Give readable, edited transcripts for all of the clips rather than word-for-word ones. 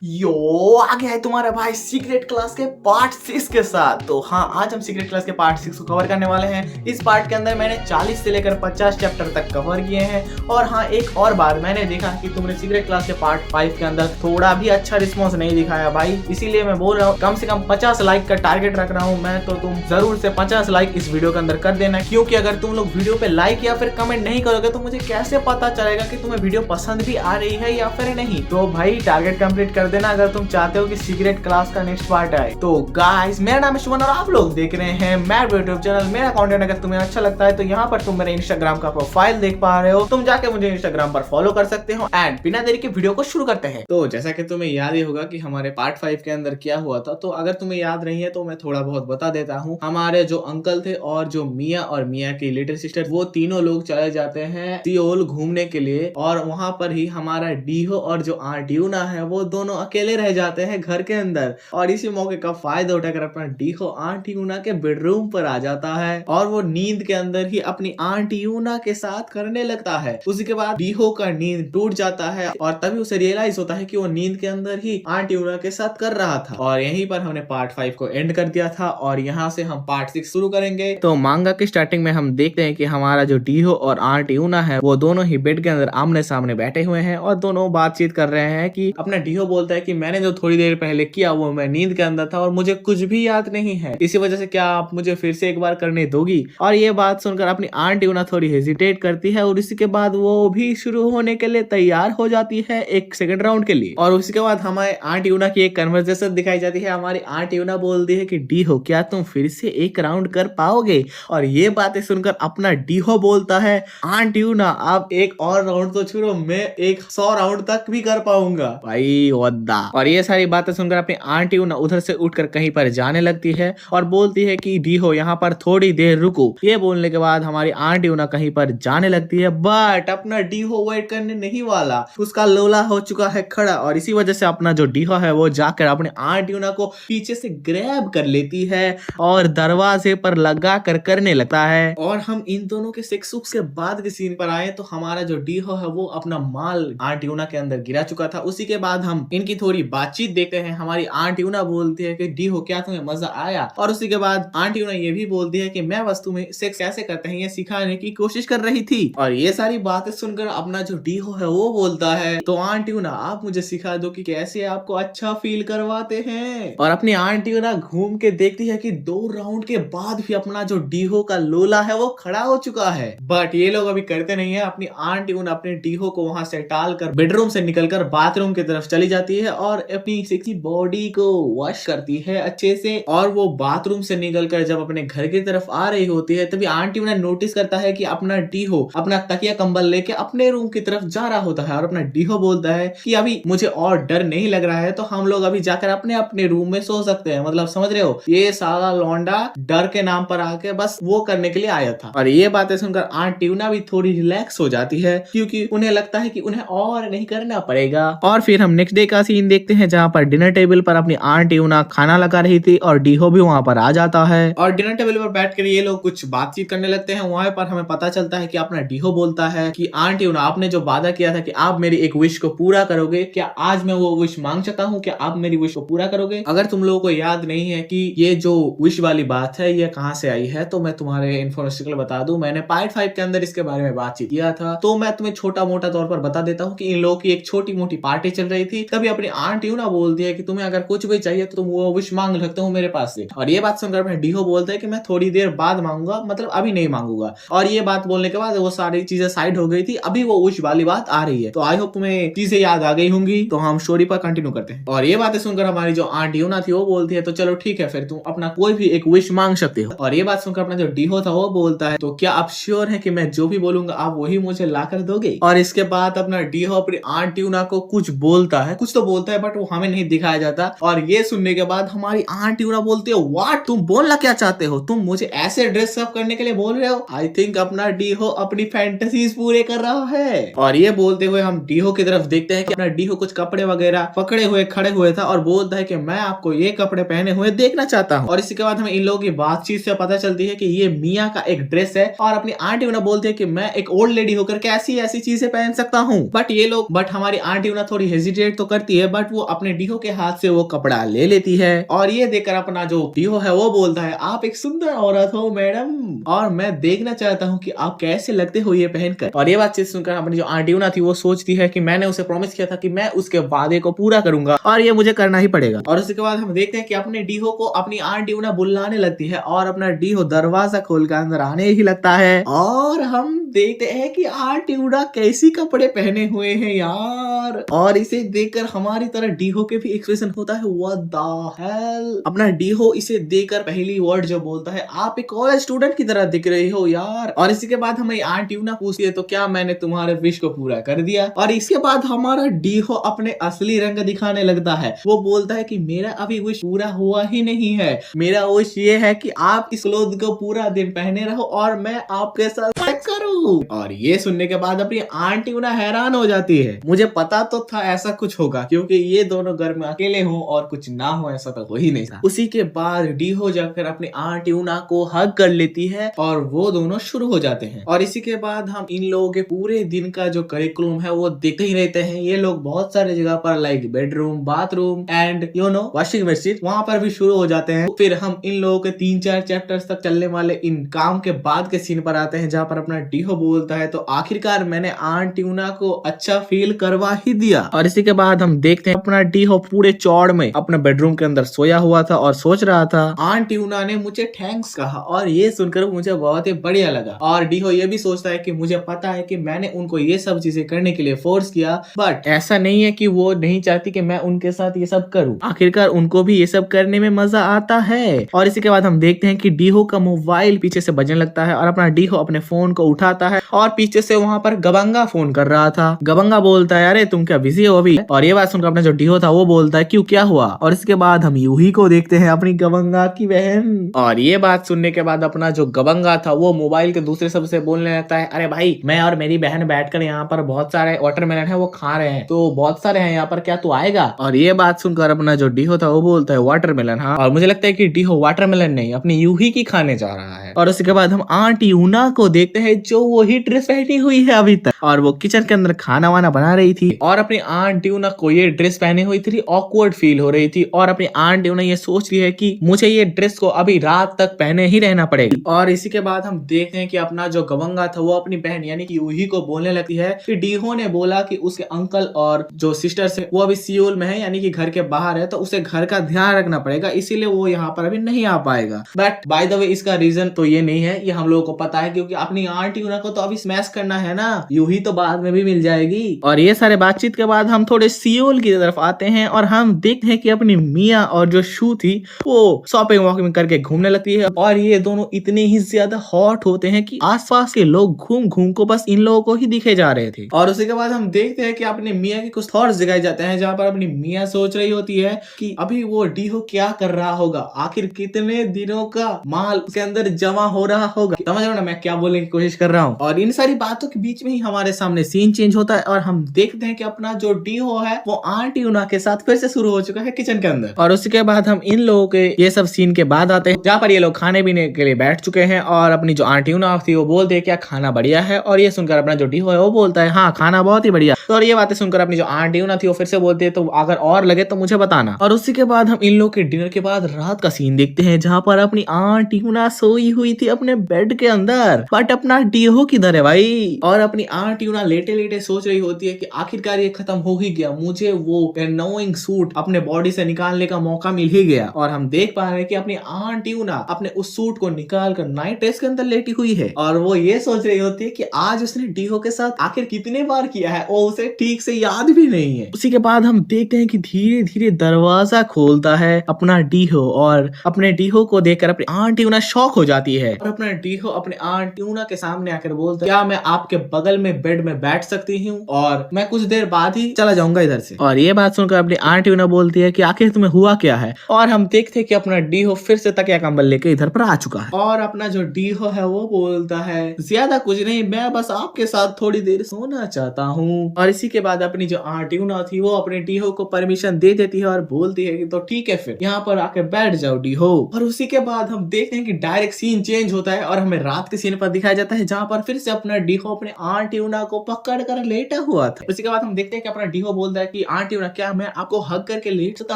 यो आ गया है तुम्हारा भाई सीक्रेट क्लास के पार्ट 6 के साथ। तो हाँ, आज हम सीक्रेट क्लास के पार्ट 6 को कवर करने वाले हैं। इस पार्ट के अंदर मैंने 40 से लेकर 50 चैप्टर तक कवर किए हैं। और हाँ, एक और बात मैंने देखा कि तुमने सीक्रेट क्लास के पार्ट 5 के अंदर थोड़ा भी अच्छा रिस्पॉन्स नहीं दिखाया भाई, इसीलिए मैं बोल रहा हूँ कम से कम 50 लाइक का टारगेट रख रहा हूँ मैं। तो तुम जरूर से 50 लाइक इस वीडियो के अंदर कर देना, क्योंकि अगर तुम लोग वीडियो पे लाइक या फिर कमेंट नहीं करोगे तो मुझे कैसे पता चलेगा कि तुम्हें वीडियो पसंद भी आ रही है या फिर नहीं। तो भाई टारगेट कंप्लीट कर देना अगर तुम चाहते हो कि सीक्रेट क्लास का नेक्स्ट पार्ट आए। तो गाइस, मेरा नाम है शुभन और आप लोग देख रहे हैं मैड यूट्यूब चैनल। मेरा कंटेंट अगर तुम्हें अच्छा लगता है तो यहाँ पर तुम मेरे इंस्टाग्राम का प्रोफाइल देख पा रहे हो, तुम जाके मुझे इंस्टाग्राम पर फॉलो कर सकते हो। एंड बिना देरी के वीडियो को शुरू करते हैं। तो जैसा कि तुम्हें याद ही होगा कि हमारे पार्ट 5 के अंदर क्या हुआ था, तो अगर तुम्हें याद नहीं है तो मैं थोड़ा बहुत बता देता हूँ। हमारे जो अंकल थे और जो मिया और मिया की लिटिल सिस्टर, वो तीनों लोग चले जाते हैं सियोल घूमने के लिए। और वहां पर ही हमारा डीहो और जो आंट यूना है वो दोनों अकेले रह जाते हैं घर के अंदर। और इसी मौके का फायदा उठाकर अपना डीहो आंट यूना के बेडरूम पर आ जाता है और वो नींद के अंदर ही अपनी आंट यूना के साथ करने लगता है। उसी के बाद डीहो का नींद टूट जाता है और तभी उसे रियलाइज होता है कि वो नींद के अंदर ही आंट यूना के साथ कर रहा था। और यहीं पर हमने पार्ट 5 को एंड कर दिया था और यहाँ से हम पार्ट 6 शुरू करेंगे। तो मांगा की स्टार्टिंग में हम देखते हैं कि हमारा जो डीहो और आंट यूना है वो दोनों ही बेड के अंदर आमने सामने बैठे हुए हैं और दोनों बातचीत कर रहे हैं। कि अपना डीहो बोलता है कि मैंने जो थोड़ी देर पहले किया वो मैं नींद के अंदर था और मुझे कुछ भी याद नहीं है, इसी वजह से क्या आप मुझे फिर से एक बार करने दोगी। और ये बात सुनकर अपनी आंट यूना थोड़ी हेजिटेट करती है और इसी के बाद वो भी शुरू होने के लिए तैयार हो जाती है एक सेकंड राउंड के लिए। और उसी के बाद हमारे आंट यूना की एक कन्वर्सेशन दिखाई जाती है। हमारी आंट यूना बोलती है कि डीहो, क्या तुम फिर से एक राउंड कर पाओगे। और ये बातें सुनकर अपना डीहो बोलता है, आंट यूना आप एक और राउंड तो छोड़ो, मैं 100 राउंड तक भी कर पाऊंगा भाई वद्दा। और ये सारी बातें सुनकर अपनी आंट यूना उधर से उठकर कहीं पर जाने लगती है और बोलती है कि डीहो यहाँ पर थोड़ी देर रुको। ये बोलने के बाद हमारी आंट यूना कहीं पर जाने लगती है, बट अपना डीहो वेट करने नहीं वाला, उसका लोला हो चुका है खड़ा। और इसी वजह से अपना जो डीहो है वो जाकर अपने आंट यूना को पीछे से ग्रैब कर लेती है और दरवाजे पर लगा कर करने लगता है। और हम इन दोनों के सेक्स के बाद के सीन पर आए तो हमारा जो डीहो है वो अपना माल आंट यूना के अंदर गिरा चुका था। उसी के बाद हम इनकी थोड़ी बातचीत देखते हैं। हमारी आंट यूना बोलती है कि डीहो, क्या तुम्हें मजा आया। और उसी के बाद आंट यूना ये भी बोलती है कि मैं बस तुम्हें सेक्स कैसे करते हैं ये सिखाने की कोशिश कर रही थी। और ये सारी बातें सुनकर अपना जो डीहो है वो बोलता है, तो आंट यूना आप मुझे सिखा दो कि कैसे आपको अच्छा फील करवाते हैं। और अपनी आंट यूना घूम के देखती है कि 2 राउंड के बाद भी अपना जो डीहो का लोला है वो खड़ा हो चुका है। बट ये लोग अभी करते नहीं है। अपनी आंट यूना अपने डीहो को वहां से टाल कर बेडरूम से निकलकर बाथरूम की तरफ चली जाती है और अपनी सेक्सी बॉडी को वॉश करती है अच्छे से। और वो बाथरूम से निकलकर जब अपने घर की तरफ आ रही होती है तभी आंट यूना नोटिस करता है कि अपना डीहो अपना तकिया कंबल लेके अपने रूम की तरफ जा रहा होता है। और अपना डीहो बोलता है कि अभी मुझे और डर नहीं लग रहा है, तो हम लोग अभी जाकर अपने अपने रूम में सो सकते हैं। मतलब समझ रहे हो, ये सारा लौंडा डर के नाम पर आके बस वो करने के लिए आया था। और ये बातें सुनकर आंट यूना भी थोड़ी रिलैक्स हो जाती है, क्योंकि उन्हें लगता है कि उन्हें और नहीं करना पड़ेगा। और फिर हम नेक्स्ट डे का सीन देखते हैं, जहाँ पर डिनर टेबल पर अपनी आंट यूना खाना लगा रही थी और डीहो भी वहां पर आ जाता है। और डिनर टेबल पर बैठकर ये लोग कुछ बातचीत करने लगते हैं। वहां पर हमें पता चलता है कि अपना डीहो बोलता है कि आंट यूना, आपने जो वादा किया था कि आप मेरी एक विश को पूरा करोगे, क्या आज मैं वो विश मांग सकता हूँ, क्या आप मेरी विश को पूरा करोगे। अगर तुम लोगों को याद नहीं है कि ये जो विश वाली बात है ये कहाँ से आई है, तो मैं तुम्हारे इन्फॉर्मेशन के लिए बता दूं, मैंने पार्ट 5 के अंदर इसके बारे में बातचीत किया था। तो मैं तुम्हें छोटा मोटा तौर पर बता देता हूँ कि इन लोगों की एक छोटी मोटी पार्टी चल रही थी। तभी अपनी आंट यूना बोलती है कि तुम्हें अगर कुछ भी चाहिए तो तुम वो विश मांग सकते हो मेरे पास से। और ये बात सुनकर अपने डीहो बोलता है कि मैं थोड़ी देर बाद मांगूंगा, मतलब अभी नहीं मांगूंगा। और ये बात बोलने के बाद वो सारी चीजें साइड हो गई थी, अभी वो विश वाली बात आ रही है। तो आई होप तुम्हें चीजें याद आ गई होंगी। तो हम स्टोरी पर कंटिन्यू करते हैं। और ये बातें सुनकर हमारी जो आंट यूना थी वो बोलती है, तो चलो ठीक है, फिर तुम अपना कोई भी एक विश मांग सकते हो। और ये बात सुनकर अपना जो डीहो था वो बोलता है, तो क्या आप श्योर है कि मैं जो भी बोलूंगा आप वही मुझे ला कर दोगे। और इसके बाद अपना डीहो अपनी आंट यूना को कुछ बोलता है, कुछ तो बोलता है बट वो हमें नहीं दिखाया जाता। और ये सुनने के बाद हमारी आंट यूना बोलती है, व्हाट, तुम बोलना क्या चाहते हो, तुम मुझे ऐसे ड्रेस अप करने के लिए बोल रहे हो। आई थिंक अपना डीहो अपनी फैंटेसीज पूरे कर रहा है। और ये बोलते हुए हम डीहो की तरफ देखते हैं कि अपना डीहो कुछ कपड़े वगैरह पकड़े हुए खड़े हुए था और बोलता है कि मैं आपको ये कपड़े पहने हुए देखना चाहता हूँ। और इसके बाद हमें इन लोगों की बातचीत से पता चलती है कि ये मिया का एक ड्रेस है। और अपनी आंट यूना बोलती है कि मैं एक ओल्ड लेडी होकर कैसी ऐसी चीजें पहन सकता हूँ। बट हमारी आंट यूना थोड़ी हेजिटेट तो करती करती है बट वो अपने डीहो के हाथ से वो कपड़ा ले लेती है और ये देखकर अपना जो डीहो है वो बोलता है आप एक सुंदर औरत हो मैडम और मैं देखना चाहता हूँ कि आप कैसे लगते हो ये पहनकर। और ये बात सुनकर अपनी जो आंटी थी वो सोचती है कि मैंने उसे प्रॉमिस किया था कि मैं उसके वादे को पूरा करूंगा और ये मुझे करना ही पड़ेगा। और उसके बाद हम देखते हैं कि अपने डीहो को अपनी आंटी बुलाने लगती है और अपना डीहो दरवाजा खोलकर अंदर आने ही लगता है और हम देखते हैं कि आंटी कैसी कपड़े पहने हुए हैं यार। और इसे देखकर हमारी तरह डीहो के भी एक्सप्रेशन होता है व्हाट द हेल। अपना डीहो इसे देखकर पहली वर्ड जो बोलता है आप एक कॉलेज स्टूडेंट की तरह दिख रही हो यार। और इसी के बाद हमें आंटी पूछती है तो क्या मैंने तुम्हारे विश को पूरा कर दिया। और इसके बाद हमारा डीहो अपने असली रंग दिखाने लगता है। वो बोलता है कि मेरा अभी विश पूरा हुआ ही नहीं है, मेरा विश ये है कि आप इस क्लोथ को पूरा दिन पहने रहो और मैं आपके साथ सेक्स करूं। और ये सुनने के बाद अपनी आंटी हैरान हो जाती है। मुझे पता तो था ऐसा कुछ होगा क्योंकि ये दोनों घर में अकेले हो और कुछ ना हो ऐसा तो हो ही नहीं था। उसी के बाद डीहो जाकर अपनी आंटी को हग कर लेती है और वो दोनों शुरू हो जाते हैं। और इसी के बाद हम इन लोगों के पूरे दिन का जो करिकुलम है वो देखते ही रहते हैं। ये लोग बहुत सारे जगह पर like bedroom, bathroom and washing machine वहां पर भी शुरू हो जाते हैं। फिर हम इन लोगों के 3-4 चैप्टर्स तक चलने वाले इन काम के बाद के सीन पर आते हैं जहाँ पर अपना डीहो बोलता है तो आखिरकार मैंने आंटी को अच्छा फील करवा ही दिया। और इसी के बाद हम देखते हैं अपना डीहो पूरे चौड़ में अपने बेडरूम के अंदर सोया हुआ था और सोच रहा था आंटी ने मुझे थैंक्स कहा और ये सुनकर मुझे बहुत ही बढ़िया लगा। और डीहो ये भी सोचता है कि मुझे पता है कि मैंने उनको ये सब चीजें करने के लिए फोर्स किया बट ऐसा नहीं है कि वो नहीं चाहती कि मैं उनके साथ ये सब करूं। आखिरकार उनको भी ये सब करने में मजा आता है। और इसी के बाद हम देखते हैं कि डीहो का मोबाइल पीछे से बजने लगता है और अपना डीहो अपने फोन को उठाता है और पीछे से वहां पर गबंगा फोन कर रहा था। गबंगा बोलता है अरे तुम क्या बिजी हो अभी। और ये बात सुनकर अपना जो डीहो था वो बोलता है क्यों क्या हुआ। और इसके बाद हम यूही को देखते हैं अपनी गबंगा की बहन। और ये बात सुनने के बाद अपना जो गबंगा था वो मोबाइल के दूसरे सबसे बोलने लगता है अरे भाई मैं और मेरी बहन बैठकर यहाँ पर बहुत सारे वाटरमेलन है वो खा रहे हैं तो बहुत सारे हैं यहाँ पर क्या तू आएगा। और ये बात सुनकर अपना जो डीहो था वो बोलता है वाटरमेलन हाँ। और मुझे लगता है कि डीहो वाटरमेलन नहीं अपनी यूही की खाने जा रहा है। और उसके बाद हम आंटी यूना को देखते हैं जो वही ड्रेस पहनी हुई है अभी तक और वो किचन के अंदर खाना वाना बना रही थी और अपनी आंटी यूना को ये ड्रेस पहनी हुई थी ऑकवर्ड फील हो रही थी और अपनी आंटी यूना ये सोच रही है कि मुझे ये ड्रेस को अभी रात तक पहने ही रहना पड़ेगा। और इसी के बाद हम देखते हैं कि अपना जो गबंगा था वो अपनी बहन यानी कि यूही को बोलने लगती है कि डीहो ने बोला कि उसके अंकल और जो सिस्टर्स है वो अभी सियोल में है यानी कि घर के बाहर है तो उसे घर का ध्यान रखना पड़ेगा इसीलिए वो यहाँ पर अभी नहीं आ पाएगा। बट बाय द वे इसका रीजन तो ये नहीं है, ये हम लोगों को पता है क्योंकि अपनी आंटी यूना को तो अभी स्मैश करना है ना, यूही तो बाद में भी मिल जाएगी। और ये सारे बातचीत के बाद हम थोड़े सियोल की तरफ आते हैं और हम देखते हैं कि अपनी मिया और जो शू थी वो शॉपिंग वॉकिंग करके घूमने लगती है और ये दोनों इतने ही ज्यादा हॉट होते हैं कि आसपास के लोग घूम घूम को बस इन लोगों को ही दिखे जा रहे थे। और उसके बाद हम देखते हैं कि अपने मिया के कुछ थॉट्स दिखाए जाते हैं जहाँ पर अपनी मिया सोच रही होती है कि अभी वो डीहो क्या कर रहा होगा, आखिर कितने दिनों का माल उसके अंदर जमा हो रहा होगा। समझ रहे हो ना मैं क्या बोलने की कोशिश कर रहा हूँ। और इन सारी बातों के बीच में ही हमारे सामने सीन चेंज होता है और हम देखते हैं कि अपना जो डीहो है वो आंटी यूना के साथ फिर से शुरू हो चुका है किचन के अंदर। और उसके बाद हम इन लोगों के ये सब सीन के बाद आते हैं जहाँ पर ये लोग खाने पीने के लिए बैठ चुके हैं और अपनी जो आंटी यूना थी वो बोलते हैं क्या खाना बढ़िया है। और ये सुनकर अपना जो डीहो है वो बोलता है हाँ खाना बहुत ही बढ़िया। तो और ये बातें सुनकर अपनी जो आंटी यूना थी वो फिर से बोलती है तो अगर और लगे तो मुझे बताना। और उसी के बाद हम इन लोग के डिनर के बाद रात का सीन देखते हैं जहाँ पर अपनी आंटी यूना सोई हुई थी अपने बेड के अंदर बट अपना डीहो किधर है भाई। और अपनी आंटी यूना लेटे लेटे सोच रही होती है कि आखिरकार ये खत्म हो ही गया, मुझे वो नोइंग सूट अपने बॉडी से निकालने का मौका मिल ही गया। और हम देख पा रहे हैं कि अपनी आंटी यूना अपने उस सूट को निकाल कर नाइट ड्रेस के अंदर लेटी हुई है और वो ये सोच रही होती है कि आज उसने डीहो के साथ आखिर कितने बार किया है और उसे ठीक से याद भी नहीं है। उसी के बाद हम देखते हैं कि धीरे धीरे दरवाजा खोलता है अपना डीहो और अपने डीहो को देखकर अपनी आंटी यूना शॉक हो जाती है और अपना डीहो अपने आंटी यूना के सामने आकर बोलता है क्या मैं आपके बगल में बेड में बैठ सकती हूँ और मैं कुछ देर बाद ही चला जाऊंगा इधर से। और ये बात सुनकर अपनी आंटी यूना बोलती है कि आखिर तुम्हें हुआ क्या है। और हम देखते हैं कि अपना डीहो फिर से तकिया कंबल लेके इधर पर आ चुका है और अपना जो डीहो है वो बोलता है ज्यादा कुछ नहीं, मैं बस आपके साथ थोड़ी देर सोना चाहता हूँ। और इसी के बाद अपनी जो आंटी यूना थी वो अपने डीहो को परमिशन दे देती है और बोलती है कि तो ठीक है फिर यहाँ पर आके बैठ जाओ डीहो। और उसी के बाद हम देखते हैं कि डायरेक्ट सीन चेंज होता है और हमें रात के सीन पर दिखाया जाता है जहाँ पर फिर से अपना डीहो अपने आंटी यूना को पकड़ कर लेटा हुआ था। उसी के बाद हम देखते हैं कि अपना डीहो बोलता है कि आंटी ना क्या मैं आपको हग करके लेट सकता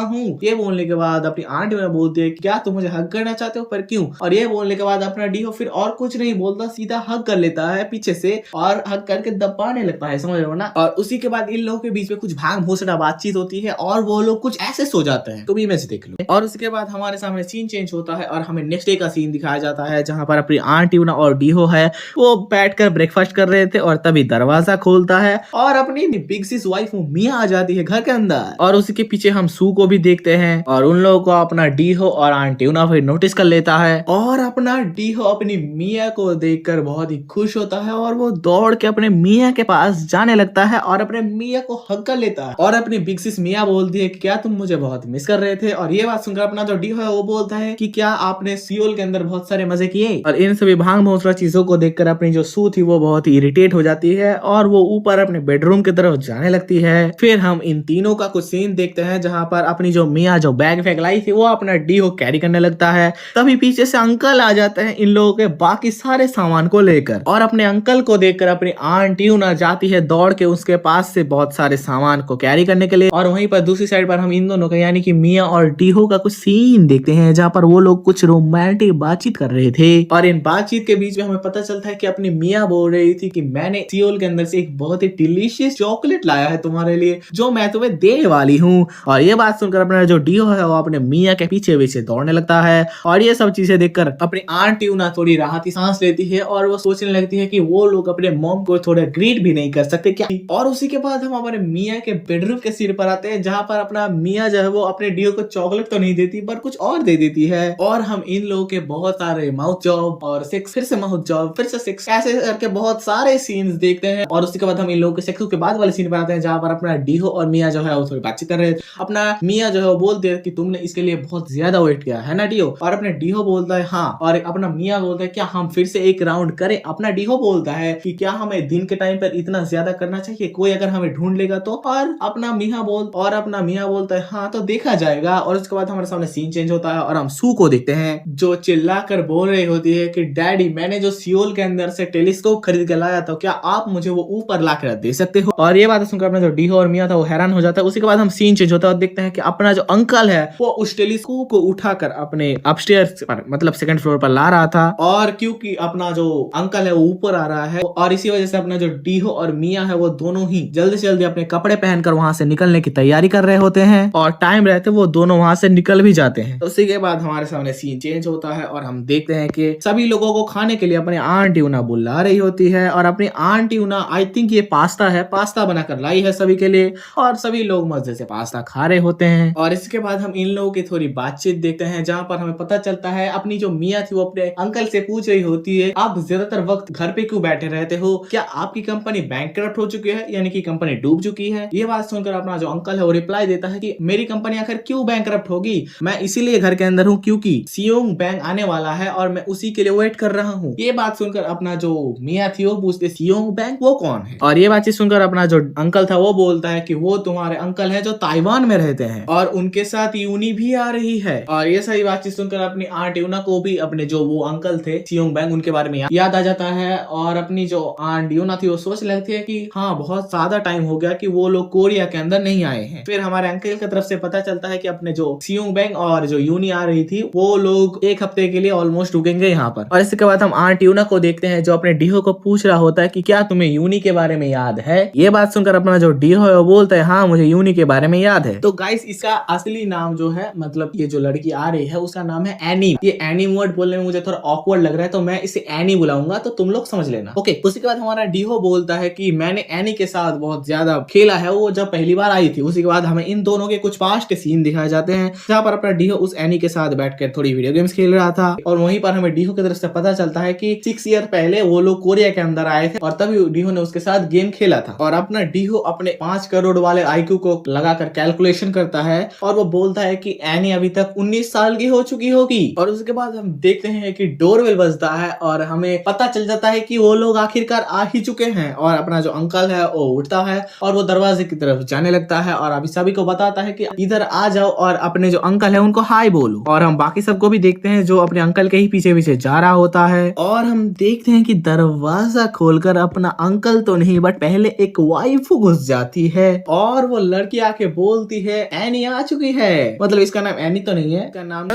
हूँ। ये बोलने के बाद अपनी आंटी ना बोलती है क्या तुम मुझे हग करना चाहते हो, पर क्यों। और ये बोलने के बाद अपना डीहो फिर और कुछ नहीं बोलता, सीधा हग कर लेता है पीछे से और हग करके दबाने लगता है, समझ रहे हो ना। और उसी के बाद इन लोगों के बीच में कुछ भाग भूसड़ा बातचीत होती है और वो लोग कुछ ऐसे सो जाते हैं, तो भी इमेज देख लो। और उसके बाद हमारे सामने सीन चेंज होता है और हमें नेक्स्ट डे का सीन दिखाया जाता है, जहां पर अपनी आंट यूना और डीहो है वो बैठकर ब्रेकफास्ट कर रहे थे और तभी दरवाजा खोलता है और अपनी बिग सिस वाइफ मिया आ जाती है घर के अंदर। और उसी के पीछे हम सू को भी देखते हैं और उन लोगों को अपना डीहो और आंट यूना फिर नोटिस कर लेता है और अपना डीहो अपनी मिया को देखकर बहुत ही खुश होता है और वो दौड़ के अपने मिया के पास जाने लगता है और अपने मिया को हग कर लेता है। और अपनी बिग सिस मिया बोलती है कि क्या तुम मुझे बहुत मिस कर रहे थे। और ये बात सुनकर अपना जो डीहो है वो बोलता है कि क्या आपने सियोल के अंदर बहुत सारे मजे किए। और इन सभी भांग भोसड़ा चीजों को देखकर अपनी जो सू थी वो बहुत ही इरिटेट हो जाती है और वो ऊपर अपने बेडरूम की तरफ जाने लगती है। फिर हम इन तीनों का कुछ सीन देखते हैं जहां पर अपनी जो मिया जो बैग फेंक लाई थी वो अपना डीहो कैरी करने लगता है। तभी पीछे से अंकल आ जाते हैं इन लोगों के बाकी सारे सामान को लेकर और अपने अंकल को देखकर अपनी आंट यूना जाती है दौड़ के उसके पास से बहुत सारे सामान को कैरी करने के लिए। और वहीं पर दूसरी साइड पर हम इन दोनों का यानी कि मिया और डीहो का कुछ सीन देखते हैं जहां पर वो लोग कुछ रोमांटिक बातचीत कर रहे थे। और इन बातचीत के बीच में हमें पता चलता है कि अपनी मिया बोल रही थी कि मैंने सियोल के अंदर से एक बहुत ही डिलीशियस चॉकलेट लाया है तुम्हारे लिए जो मैं तुम्हें देने वाली हूँ। और ये बात सुनकर अपना जो डीहो है वो अपने मिया के पीछे पीछे दौड़ने लगता है और ये सब चीजें देखकर अपनी आंट यूना थोड़ी राहती सांस लेती है और वो सोचने लगती है कि वो लोग अपने मॉम को थोड़ा ग्रीट भी नहीं कर सकते क्या। और उसी के बाद हम हमारे मिया के बेडरूम के सीन पर आते हैं जहां पर अपना मिया जो है वो अपने डीओ को चॉकलेट तो नहीं देती पर कुछ और दे देती है। और हम इन लोगों के बहुत सारे माउथ जॉब और सेक्स, फिर से माउथ जॉब, फिर से सेक्स, ऐसे करके बहुत सारे सीन्स देखते हैं। और उसके बाद हम इन लोगों के सेक्स के बाद वाले सीन पर आते हैं जहां पर अपना डीहो और मिया जो है वो थोड़ी बातचीत कर रहे थे। अपना मिया जो है वो बोलते हैं कि तुमने इसके लिए बहुत ज्यादा वेट किया है ना डीहो। और अपने डीहो बोलता है हाँ। और अपना मिया बोलता है क्या हम फिर से एक राउंड करें। अपना डीहो बोलता है कि क्या हमें दिन के टाइम पर इतना ज्यादा करना चाहिए, कोई अगर हमें ढूंढ लेगा तो। और अपना मिया बोलता है हाँ तो देखा जाएगा। और उसके बाद हमारे सामने सीन चेंज होता है और हम सू को देखते हैं जो चिल्ला कर बोल रही होती है कि डैडी मैंने जो सियोल के अंदर से टेलीस्कोप खरीद के लाया था क्या आप मुझे वो ऊपर लाकर दे सकते हो। और ये बात सुनकर अपना जो डीहो और मिया था वो हैरान हो जाता है। उसी के बाद हम सीन चेंज होता है और देखते हैं कि अपना जो अंकल है वो उस टेलीस्कोप को उठाकर अपने अपस्टेयर्स पर मतलब सेकंड फ्लोर पर ला रहा था। और क्योंकि अपना जो अंकल है वो ऊपर आ रहा है और इसी वजह से अपना जो डीहो और मिया है वो दोनों ही जल्दी से जल्दी अपने कपड़े पहनकर वहां से निकलने की तैयारी कर रहे होते हैं और टाइम रहते वो दोनों वहां से निकल भी जाते हैं। उसी के बाद हमारे सामने सीन चेंज होता है और हम देखते हैं कि सभी लोगों को खाने के लिए अपने आंट यूना बुला रही होती है और अपनी आंट यूना आई थिंक ये पास्ता है, पास्ता बनाकर लाई है सभी के लिए और सभी लोग मजे से पास्ता खा रहे होते हैं। और इसके बाद हम इन लोगों की थोड़ी बातचीत देखते हैं जहां पर हमें पता चलता है अपनी जो मिया थी वो अपने अंकल से पूछ रही होती है आप ज्यादातर वक्त घर पे क्यों बैठे रहते हो, क्या आपकी कंपनी बैंकक्रप्ट हो चुकी है यानी कि कंपनी डूब चुकी है। ये बात सुनकर अपना जो अंकल है वो रिप्लाई देता है कि मेरी कंपनी आखिर क्यों बैंकक्रप्ट होगी, मैं इसीलिए घर के अंदर हूँ क्योंकि सियोंग बैंक आने वाला है और मैं उसी के लिए वेट कर रहा हूँ। ये बात सुनकर अपना जो मिया थी वो पूछते सियोंग बैंक वो कौन है। और ये बातचीत सुनकर अपना जो अंकल था वो बोलता है कि वो तुम्हारे अंकल है जो ताइवान में रहते हैं और उनके साथ यूनी भी आ रही है। और ये सारी बातचीत सुनकर अपनी आंट यूना को भी अपने जो वो अंकल थे सियोंग बैंक उनके बारे में याद आ जाता है और अपनी जो आंट यूना थी वो सोच लगती है कि हाँ बहुत ज्यादा टाइम हो गया कि वो लोग कोरिया के अंदर नहीं आए हैं। फिर हमारे अंकल की तरफ से पता चलता है कि अपने जो सियोंग बैंक और जो यूनी आ रही थी वो लोग एक हफ्ते के लिए ऑलमोस्ट रुकेंगे यहाँ पर। और इसके बाद हम आंट यूना को देखते हैं जो अपने डीहो को पूछ रहा होता है कि क्या तुम्हें यूनी के बारे में याद है। ये बात सुनकर अपना जो डीहो है वो बोलता है हाँ मुझे यूनी के बारे में याद है। तो गाइस इसका असली नाम जो है मतलब ये जो लड़की आ रही है उसका नाम है एनी। ये एनी वर्ड बोलने में मुझे थोड़ा ऑकवर्ड लग रहा है तो मैं इसे एनी बुलाऊंगा तो तुम लोग समझ लेना ओके। उसी के बाद हमारा डीहो बोलता है कि मैंने एनी के साथ बहुत ज्यादा खेला है वो जब पहली बार आई थी। उसी के बाद हमें इन दोनों के कुछ पास्ट के सीन दिखाए जाते हैं जहाँ पर अपना डीहो उस एनी के साथ बैठकर थोड़ी वीडियो गेम्स खेल रहा था और वहीं पर हमें डीहो की तरफ से पता चलता है कि 6 ईयर पहले वो लोग कोरिया के अंदर आए थे और तभी डीहो ने उसके साथ गेम खेला था। और अपना डीहो अपने 5 करोड़ वाले आईक्यू को लगाकर कैलकुलेशन करता है और वो बोलता है कि एनी अभी तक 19 साल की हो चुकी होगी। और उसके बाद हम देखते हैं कि डोरबेल बजता है और हमें पता चल जाता है कि वो लोग आखिरकार आ ही चुके हैं। और अपना जो अंकल है वो उठता है और वो दरवाजे की तरफ जाने लगता है और अभी सभी को बताता है कि इधर आ जाओ और अपने जो अंकल है उनको हाय बोलो। और हम बाकी सबको भी देखते हैं जो अपने अंकल के ही पीछे पीछे जा रहा होता है और हम देखते हैं कि दरवाजा खोलकर अपना अंकल तो नहीं बट पहले एक वाइफ घुस जाती है और वो लड़की आके बोलती है एनी आ चुकी है। मतलब इसका नाम एनी तो नहीं है, इसका नाम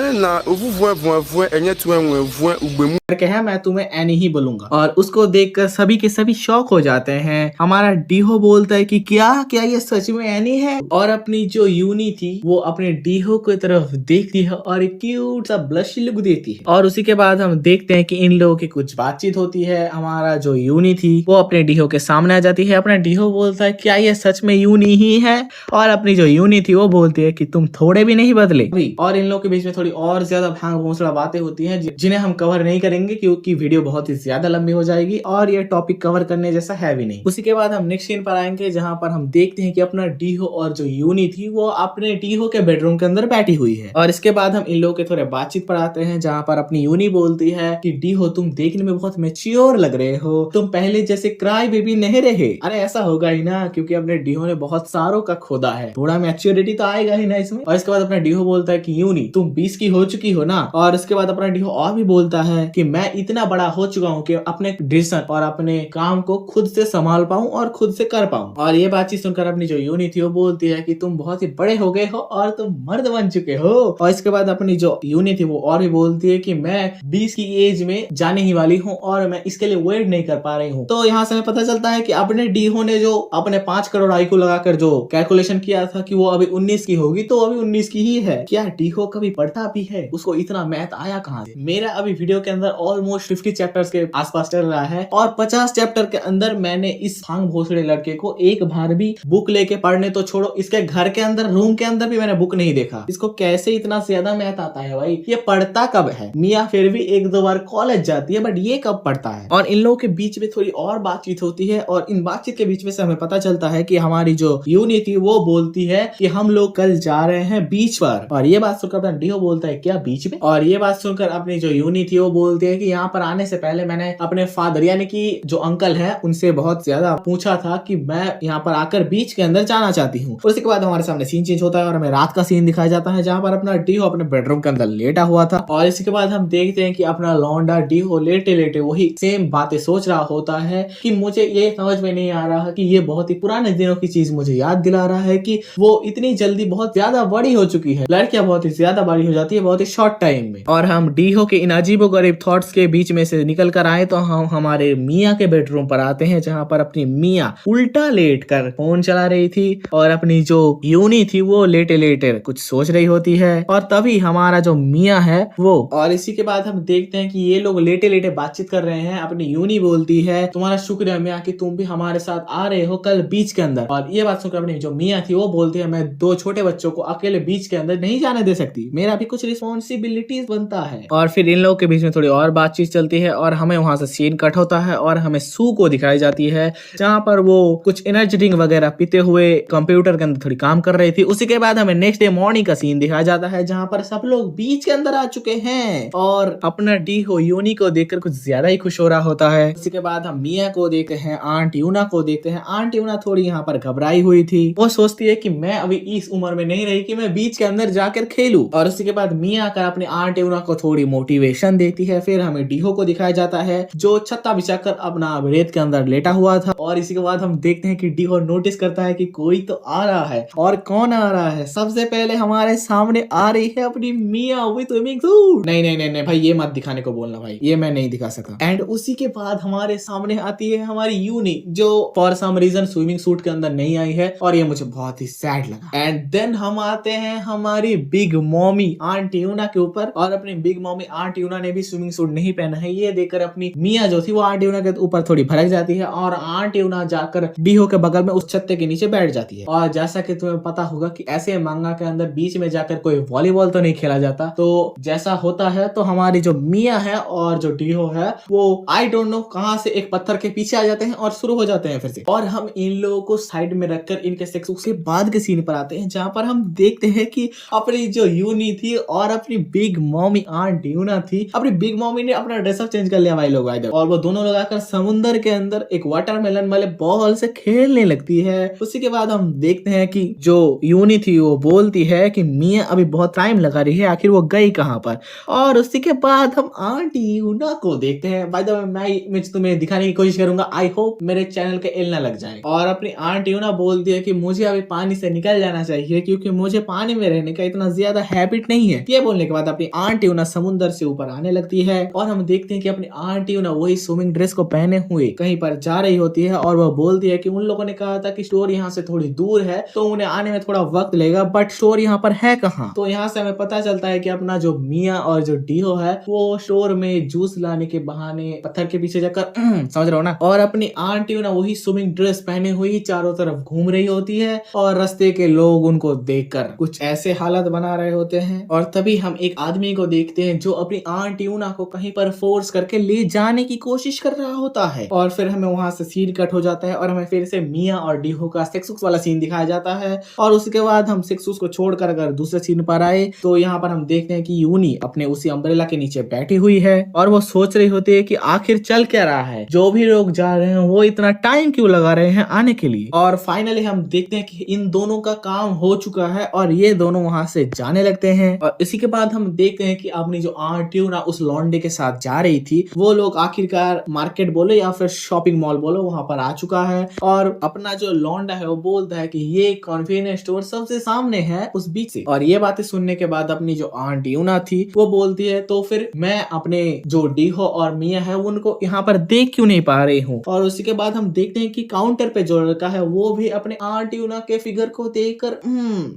करके है, मैं तुम्हें एनी ही बोलूंगा। और उसको देखकर सभी के सभी शॉक हो जाते हैं। हमारा डीहो बोलता है कि क्या क्या ये सच में एनी है? और अपनी जो यूनी थी वो अपने डीहो की तरफ देखती है और एक क्यूट सा ब्लश लुक देती है। और उसी के बाद हम देखते हैं कि इन लोगों की कुछ बातचीत होती है। हमारा जो यूनी थी वो अपने डीहो के सामने आ जाती है। अपना डीहो बोलता है क्या ये सच में यूनी ही है? और अपनी जो यूनी थी वो बोलती है कि तुम थोड़े भी नहीं बदले। और इन लोगों के बीच में थोड़ी और ज्यादा भांग भोसड़ा बातें होती हैं जिन्हें हम कवर नहीं करेंगे क्योंकि वीडियो बहुत ही ज्यादा लंबी हो जाएगी और ये टॉपिक कवर करने जैसा है भी नहीं। उसी के बाद हम नेक्स्ट सीन पर आएंगे जहां पर हम देखते हैं कि अपना डीहो और जो यूनी थी वो अपने डीहो के बेडरूम के अंदर बैठी हुई है। और इसके बाद हम इन लोगों के थोड़े बातचीत पर आते हैं जहां पर अपनी यूनी बोलती है कि डीहो तुम देखने में बहुत मैच्योर लग रहे हो, तुम पहले जैसे क्राई बेबी नहीं रहे। अरे ऐसा होगा ही ना क्योंकि अपने डीहो ने बहुत सारों का खोदा है, थोड़ा मैच्योरिटी तो आएगा ही ना इसमें। और इसके बाद अपना डीहो बोलता है कि यूनी तुम 20 की हो चुकी हो ना। और इसके बाद अपना डीहो और भी बोलता है कि मैं इतना बड़ा हो चुका हूँ कि अपने डिसीजन और अपने काम को खुद से संभाल पाऊं और खुद से कर पाऊं। और ये बातचीत सुनकर अपनी जो यूनी थी वो बोलती है कि तुम बहुत ही बड़े हो गए हो और तुम मर्द बन चुके हो। और इसके बाद अपनी जो यूनी थी वो और भी बोलती है कि मैं 20 की एज में जाने ही वाली हूँ और मैं इसके लिए वेट नहीं कर पा रही हूँ। तो यहाँ से हमें पता चलता है कि अपने डीहो ने जो अपने 5 करोड़ IQ लगाकर जो कैलकुलेशन किया था कि वो अभी 19 की होगी तो अभी 19 की ही है। क्या डीहो कभी पढ़ता भी है? उसको इतना मैथ आया कहाँ से? मेरा अभी वीडियो के अंदर ऑलमोस्ट 50 चैप्टर्स के आसपास चल रहा है और 50 चैप्टर के अंदर मैंने इस भांग भोसड़े लड़के को एक बार भी बुक लेके पढ़ने तो छोड़ो, इसके घर के अंदर रूम के अंदर भी मैंने बुक नहीं देखा। इसको कैसे इतना ज्यादा मैथ आता है भाई? ये पढ़ता कब है? मियाँ फिर भी 1-2 बार कॉलेज जाती है बट ये कब पढ़ता है? और इन लोगों के बीच में थोड़ी और बातचीत होती है और इन बातचीत के बीच में से हमें पता चलता है कि हमारी जो यूनी थी वो बोलती है कि हम लोग कल जा रहे हैं बीच पर। और ये बात सुनकर अपना डीहो बोलता है क्या बीच में? और ये बात सुनकर अपनी जो यूनी थी वो बोलती है कि यहाँ पर आने से पहले मैंने अपने फादर यानी कि जो अंकल है उनसे बहुत ज्यादा पूछा था कि मैं यहाँ पर आकर बीच के अंदर जाना चाहती हूँ। उसके बाद हमारे सामने सीन चेंज होता है और हमें रात का सीन दिखाया जाता है जहाँ पर अपना डीहो अपने बेडरूम के अंदर लेटा हुआ था। और इसके बाद हम देखते हैं कि अपना लौंडा डीहो लेटे लेटे वही सेम बातें सोच रहा होता है कि मुझे ये समझ में नहीं आ रहा कि ये बहुत ही पुराने दिनों की चीज मुझे याद दिला रहा है कि वो इतनी जल्दी बहुत ज्यादा बड़ी हो चुकी है। लड़कियां बहुत ही ज्यादा बड़ी हो जाती है बहुत ही शॉर्ट टाइम में। और हम डीहो के इन अजीबोगरीब थॉट्स के बीच में से निकल कर आए तो हम हमारे मियाँ के बेडरूम पर आते हैं जहाँ पर अपनी मियाँ उल्टा लेट कर फोन चला रही थी और अपनी जो यूनी थी वो लेटे लेटे कुछ सोच रही होती है। और तभी हमारा जो मियाँ है वो, और इसी के बाद हम देखते हैं कि ये लोग लेटे लेटे बातचीत कर रहे हैं। अपनी यूनी बोलती है तुम्हारा शुक्र है मियाँ कि तुम भी हमारे साथ आ रहे हो कल बीच के अंदर। और ये बात सुनकर अपनी जो मियाँ थी वो बोलती है मैं 2 छोटे बच्चों को अकेले बीच के अंदर नहीं जाने दे सकती, मेरा भी कुछ रिस्पॉन्सिबिलिटीज बनता है। और फिर इन लोगों के बीच में थोड़ी और बातचीत चलती है और हमें वहां से सीन कट होता है और हमें सू को दिखाई जाती है जहाँ पर वो कुछ एनर्जी ड्रिंक वगैरह पीते हुए कंप्यूटर के अंदर थोड़ी काम कर रही थी। उसी के बाद हमें नेक्स्ट डे मॉर्निंग का सीन दिखाया जाता है जहाँ पर सब लोग बीच के अंदर आ चुके हैं और अपना डीहो यूनी को देखकर कुछ ज्यादा ही खुश हो रहा होता है। उसके बाद हम मिया को देखते हैं, आंट यूना को देखते हैं। आंट यूना थोड़ी यहाँ पर घबराई हुई थी, वो सोचती है कि मैं अभी इस उम्र में नहीं रही कि मैं बीच के अंदर जाकर खेलूं। और उसके बाद मिया आकर अपनी आंट यूना को थोड़ी मोटिवेशन देती है। फिर हमें डीहो को दिखाया जाता है जो छत्ता बिछाकर अपना रेत के अंदर लेटा हुआ था। और इसी के बाद हम देखते हैं कि डीहो नोटिस करता है कि कोई तो आ रहा है। और कौन आ रहा है? सबसे पहले हमारे सामने आ रही है अपनी मिया विद स्विमिंग सूट। नहीं नहीं नहीं भाई ये मत दिखाने को बोलना भाई, ये मैं नहीं दिखा सका। एंड उसी के बाद हमारे सामने आती है हमारी यूनी जो for some reason swimming suit के अंदर नहीं आई है और ये मुझे बहुत ही सैड लगा। एंड देन हम आते हैं हमारी बिग मॉमी आंट यूना के ऊपर और अपनी बिग मॉमी आंट यूना ने भी स्विमिंग सूट नहीं पहना है। ये देखकर अपनी मिया जो थी वो आंट यूना के ऊपर थोड़ी भड़क जाती है और आंट यूना जाकर डीहो के बगल में उस छत्ते के नीचे बैठ जाती है। और जैसा कि तुम्हें पता होगा कि ऐसे मांगा के अंदर बीच में जाकर कोई वॉलीबॉल तो नहीं खेला जाता, तो जैसा होता है तो हमारी जो मिया है और जो डीहो है वो आई डोंट नो कहां से एक पत्थर के पीछे आ जाते हैं और शुरू हो जाते हैं फिर से। और हम इन लोगों को साइड में रखकर इनके सेक्स उसके बाद के सीन पर आते हैं जहां पर हम देखते हैं कि अपनी जो यूनी थी और अपनी बिग मॉमी आंट यूना थी, अपनी बिग मॉमी टॉमी ने अपना ड्रेसअप चेंज कर लिया भाई लोग आए और वो दोनों लोग आकर समुद्र के अंदर एक वाटरमेलन वाले बॉल से खेलने लगती है। उसी के बाद हम देखते हैं कि जो यूनी थी वो बोलती है कि मिया अभी बहुत टाइम लगा रही है, आखिर वो गई कहाँ पर। और उसी के बाद हम आंटी यूना को देखते हैं। बाय द वे मैं इमेज तुम्हें दिखाने की कोशिश करूंगा, आई होप मेरे चैनल के एल ना लग जाए। और अपनी आंटी यूना बोलती है कि मुझे अभी पानी से निकल जाना चाहिए क्योंकि मुझे पानी में रहने का इतना ज्यादा हैबिट नहीं है। ये बोलने के बाद अपनी आंटी यूना समुद्र से ऊपर आने लगती है और हम देखते हैं कि अपनी आंटी यूना वही स्विमिंग ड्रेस को पहने हुए कहीं पर जा रही होती है और वह बोलती है कि उन लोगों ने कहा था कि स्टोर यहाँ से थोड़ी दूर है तो उन्हें आने में थोड़ा वक्त लगेगा, बट स्टोर यहाँ पर है कहाँ। तो यहाँ से हमें पता चलता है कि अपना जो मिया और जो डीहो है वो स्टोर में जूस लाने के बहाने पत्थर के पीछे जाकर समझ रहे हो ना, और अपनी आंटी ना वही स्विमिंग ड्रेस पहने हुई चारों तरफ घूम रही होती है और रास्ते के लोग उनको देखकर कुछ ऐसे हालत बना रहे होते हैं। और तभी हम एक आदमी को देखते हैं जो अपनी आंटी यूना को कहीं पर फोर्स करके ले जाने की कोशिश कर रहा होता है। और फिर हमें वहां से सीन कट हो जाता है और हमें फिर से मिया और डीहो का सेक्स वाला सीन दिखाया जाता है। और उसके बाद हम सेक्स को छोड़कर अगर दूसरे सीन पर आए तो यहाँ पर हम देखते हैं कि यूनी अपने उसी अम्ब्रेला के नीचे बैठी हुई है और वो सोच रही होती है कि आखिर चल क्या रहा है, जो भी लोग जा रहे हैं वो इतना टाइम क्यों लगा रहे हैं आने के लिए। और फाइनली हम देखते हैं कि इन दोनों का काम हो चुका है और ये दोनों वहां से जाने लगते हैं। और इसी के बाद हम देखते हैं कि अपनी जो आंटी ना उस लॉन्डे के साथ जा रही थी, वो लोग आखिरकार मार्केट बोलो या फिर शॉपिंग मॉल बोलो वहां पर आ चुका है। और अपना जो लॉन्डा है वो बोलता है कि ये कन्वीनियंस स्टोर सबसे सामने है उस बीच से। और ये बातें सुनने के बाद अपनी जो आंटी यूना थी वो बोलती है तो फिर मैं अपने जो डीहो और मिया है उनको यहाँ पर देख क्यों नहीं पा रही हूँ। और उसी के बाद हम देखते हैं कि काउंटर पे जो लड़का है वो भी अपने आंटी यूना के फिगर को देखकर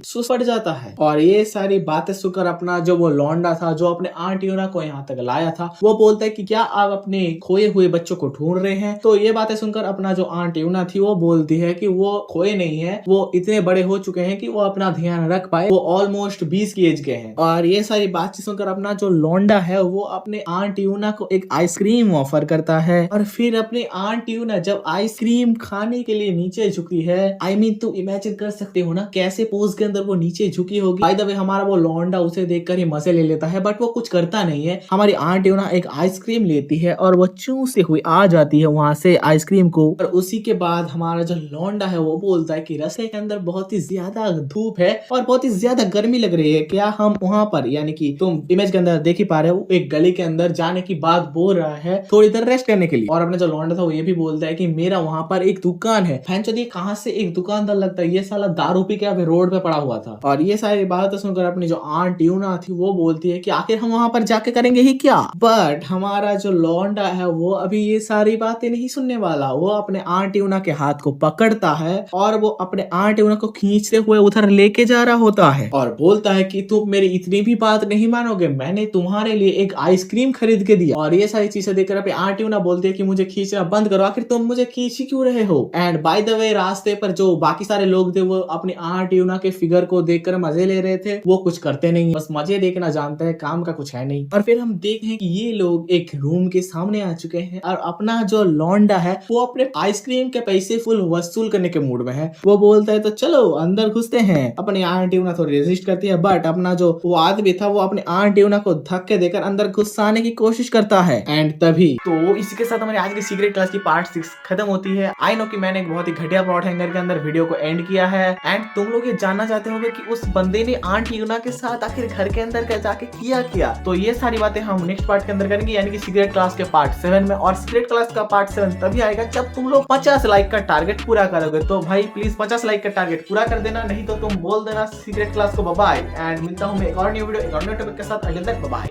सुस पड़ जाता है। और ये सारी बातें सुनकर अपना जो वो लौंडा था जो अपने आंटी यूना को यहाँ तक लाया था वो बोलता है कि क्या आप अपने खोए हुए बच्चों को ढूंढ रहे हैं। तो ये बातें सुनकर अपना जो आंटी यूना थी वो बोलती है कि वो खोए नहीं है, वो इतने बड़े हो चुके हैं कि वो अपना ध्यान रख पाए, वो ऑलमोस्ट 20 की एज के हैं। और ये सारी बातचीत सुनकर अपना जो लौंडा है वो अपने आंटी यूना को एक आइसक्रीम ऑफर करता है। और फिर अपने आंटी यूना जब आइसक्रीम खाने के लिए नीचे झुकी है, आई मीन तू इमेजिन कर सकते हो ना कैसे पोज के अंदर वो नीचे झुकी होगी। बाय द वे हमारा वो लौंडा उसे देखकर ही मजे ले लेता है बट वो कुछ करता नहीं है। हमारी आंटी यूना एक आइसक्रीम लेती है और वो चूसते हुए आ जाती है वहां से आइसक्रीम को। और उसी के बाद हमारा जो लौंडा है वो बोलता है कि रास्ते के अंदर बहुत ही ज्यादा धूप है और बहुत ही ज्यादा गर्मी लग रही है, क्या हम वहां पर, यानी कि तुम इमेज के अंदर देख ही पा रहे हो, एक गली के अंदर जाने की बात बोल रहा है थोड़ी देर रेस्ट करने के लिए। और अपना जो लौंडा था वो ये भी बोलता है कि मेरा वहां पर एक दुकान है। फैंचो कहाँ से एक दुकानदार लगता है, ये साला दारू पी के अभी रोड पे पड़ा हुआ था। और ये सारी बातें सुनकर अपनी जो आंट यूना थी वो बोलती है कि आखिर हम वहां पर जाके करेंगे ही क्या। बट हमारा जो लौंडा है वो अभी ये सारी बातें नहीं सुनने वाला, वो अपने आंट यूना के हाथ को पकड़ता है और वो अपने आंट यूना को खींचते हुए उधर लेके जा रहा होता है और बोलता है कि तुम मेरी इतनी भी बात नहीं मानोगे, मैंने तुम्हारे लिए एक आइसक्रीम खरीद के दिया। और ये सारी चीजें देखकर अपनी आंट यूना बोलती है कि मुझे खींचना बंद करो, आखिर तुम मुझे खींच ही क्यों रहे हो। एंड बाय द वे रास्ते पर जो बाकी सारे लोग थे वो अपनी आंट यूना के फिगर को देखकर मजे ले रहे थे, वो कुछ करते नहीं, बस मजे देखना जानते हैं, काम का कुछ है नहीं। और फिर हम देखते हैं कि ये लोग एक रूम के सामने आ चुके हैं और अपना जो लौंडा है वो अपने आइसक्रीम के पैसे फुल वसूल करने के मूड में है। वो बोलता है तो चलो अंदर घुसते हैं। अपनी आंट यूना थोड़ी रेजिस्ट करती है बट अपना जो वो आदमी था वो अपने आंट यूना को धक्के देकर अंदर घुसाने की कोशिश करता है। एंड तभी तो इसी के साथ हमारी आज की सीक्रेट क्लास की पार्ट 6 खत्म होती है। आई नो कि मैंने एक बहुत ही घटिया प्लॉट हैंगर के अंदर वीडियो को एंड किया है एंड तुम लोग ये जानना चाहते होंगे कि उस बंदे ने आंट यूना के साथ आखिर घर के अंदर क्या जाके किया। तो ये सारी बातें हम नेक्स्ट पार्ट के अंदर करेंगे, यानी कि सीक्रेट क्लास के पार्ट 7 में। और सीक्रेट क्लास का पार्ट 7 तभी आएगा जब तुम लोग 50 लाइक का टारगेट पूरा करोगे। तो भाई प्लीज 50 लाइक का टारगेट पूरा कर देना, नहीं तो तुम बोल देना सीक्रेट क्लास को बाय बाय। एंड मिलता हूं मैं एक और न्यू वीडियो एक और न्यू टॉपिक के साथ। अगले तक बाय बाय।